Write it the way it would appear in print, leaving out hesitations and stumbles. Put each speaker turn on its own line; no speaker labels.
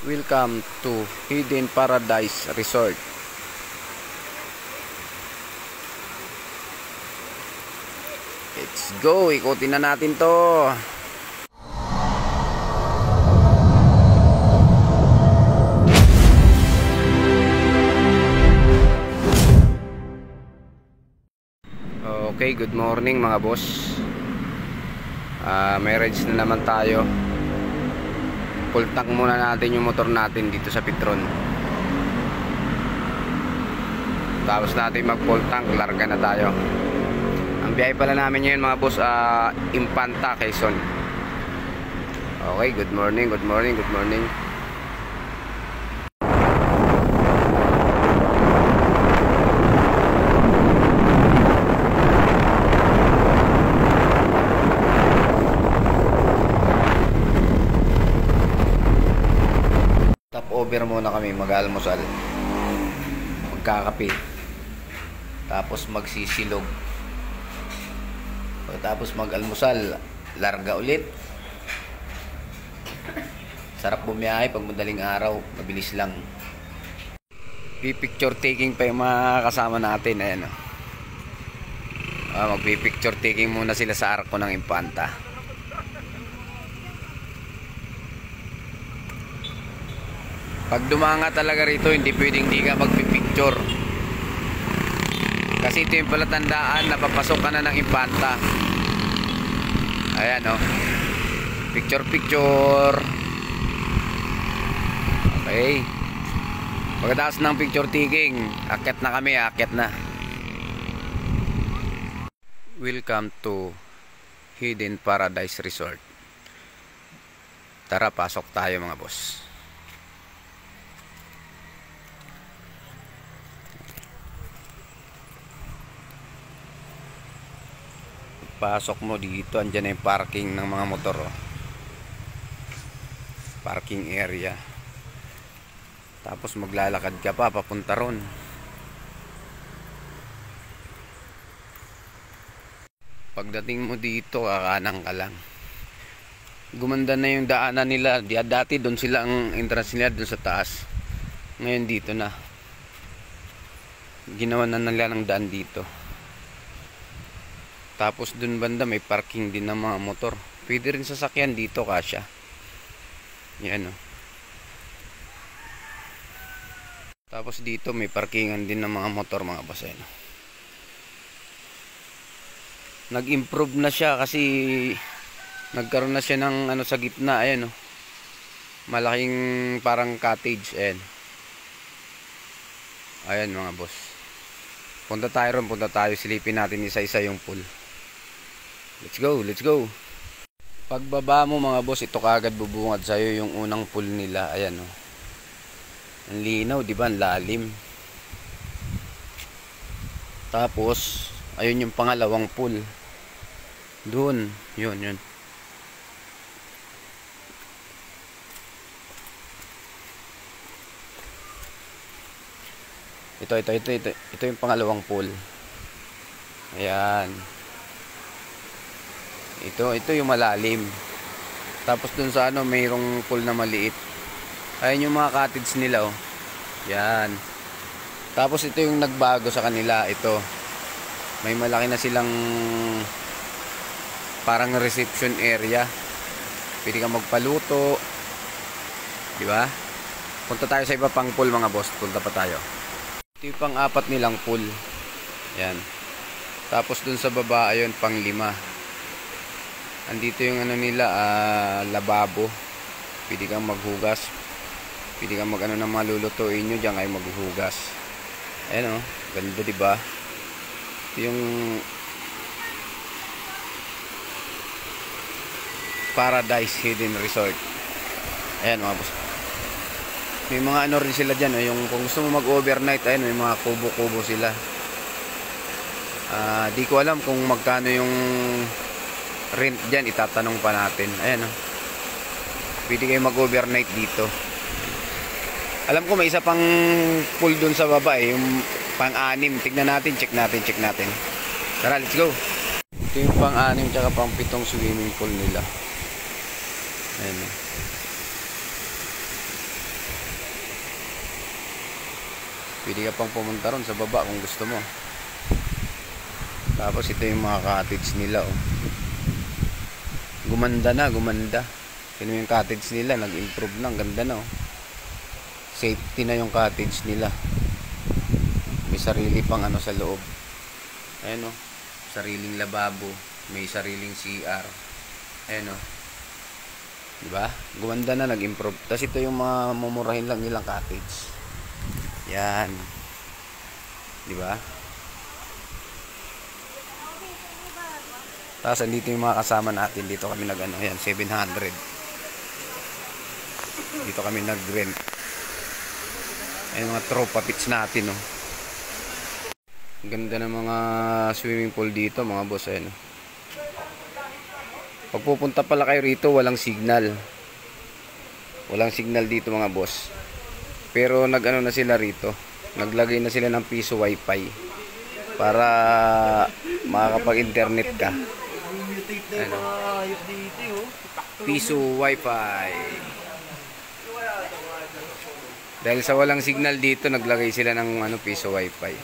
Welcome to Hidden Paradise Resort. Let's go, ikutin na natin to. Okay, good morning mga boss. May rides na naman tayo. Full tank muna natin yung motor natin dito sa Petron. Tapos natin mag full tank, larga na tayo. Ang biyahe pala namin ngayon mga boss, Infanta, Quezon. Okay, good morning, good morning, good morning. Over muna kami, mag-almusal, magkakape, tapos magsisilog, tapos mag-almusal, larga ulit. Sarap bumiyahe pag madaling araw, mabilis lang. Picture taking pa yung mga kasama natin. Ayan, magpipicture taking muna sila sa arko ng Infanta. Pag dumanga talaga rito, hindi pwedeng di ka magpipicture. Kasi ito yung palatandaan na papasok ka na ng Infanta. Ayan, picture picture. Okay. Pagkatapos ng picture taking, akyat na kami, akyat na. Welcome to Hidden Paradise Resort. Tara, pasok tayo mga boss. Pasok mo dito, andyan na yung parking ng mga motor, parking area. Tapos maglalakad ka pa papunta ron. Pagdating mo dito, kakanan ka lang. Gumanda na yung daanan nila. Dati doon sila, ang entrance nila doon sa taas. Ngayon dito na, ginawa na nila ng daan dito. Tapos dun banda may parking din ng mga motor. Pwede rin sasakyan dito, kasya. Yan, Tapos dito may parkingan din ng mga motor, mga boss. Nag-improve na siya kasi nagkaroon na siya ng sa gitna. Ayan, malaking parang cottage. Ayan mga boss. Punta tayo ron, punta tayo. Silipin natin isa-isa yung pool. Let's go, let's go. Pagbaba mo mga boss, ito kagad bubungad sa'yo yung unang pool nila. Ayan, ang linaw, di ba? Ang lalim. Tapos ayun yung pangalawang pool. Doon, yun. Ito yung pangalawang pool. Ayan. Ito yung malalim. Tapos dun sa mayroong pool na maliit. Ayan yung mga cottage nila, Yan. Tapos ito yung nagbago sa kanila, ito. May malaki na silang parang reception area. Pwede kang magpaluto. Di ba? Punta tayo sa iba pang pool mga boss. Punta pa tayo. Ito yung pang-apat nilang pool. Yan. Tapos dun sa baba, ayun, pang-5. Andito yung nila, lababo. Pwede kang maghugas. Pwede kang ng mga lulutuin nyo. Diyan kayo maghugas. Ayan, ganda, diba? Ito yung Paradise Hidden Resort. Ayan mga boss. May mga rin sila dyan, yung kung gusto mo mag-overnight, ayun, may mga kubo-kubo sila. Di ko alam kung magkano yung rent dyan, itatanong pa natin. Ayan, pwede kayo mag-overnight dito. Alam ko may isa pang pool dun sa baba, yung pang-6. Tignan natin, check natin. Tara, let's go. Ito yung pang-6 tsaka pang-7 swimming pool nila. Ayan. Pwede ka pang pumunta ron sa baba kung gusto mo. Tapos ito yung mga cottage nila, oh. Gumanda na, gumanda. Ito yung cottage nila, nag-improve na, ang ganda na, oh. Safety na yung cottage nila. May sarili pang ano sa loob. Ayan, oh. Sariling lababo, may sariling CR. Ayan, oh. Diba? Gumanda na, nag-improve. Tapos ito yung mga mumurahin lang nilang cottage. Yan. Diba? Tapos andito yung mga kasama natin. Dito kami nag ano, yan, 700. Dito kami nag-rent. Ayan mga tropa pits natin, oh. Ang ganda ng mga swimming pool dito, mga boss. Ayan, oh. Pag pupunta pala kayo rito, walang signal. Walang signal dito, mga boss. Pero nag-ano na sila rito. Naglagay na sila ng piso wifi para makakapag-internet ka. Ano? Piso wifi. Dahil sa walang signal dito, naglagay sila ng ano, piso wifi.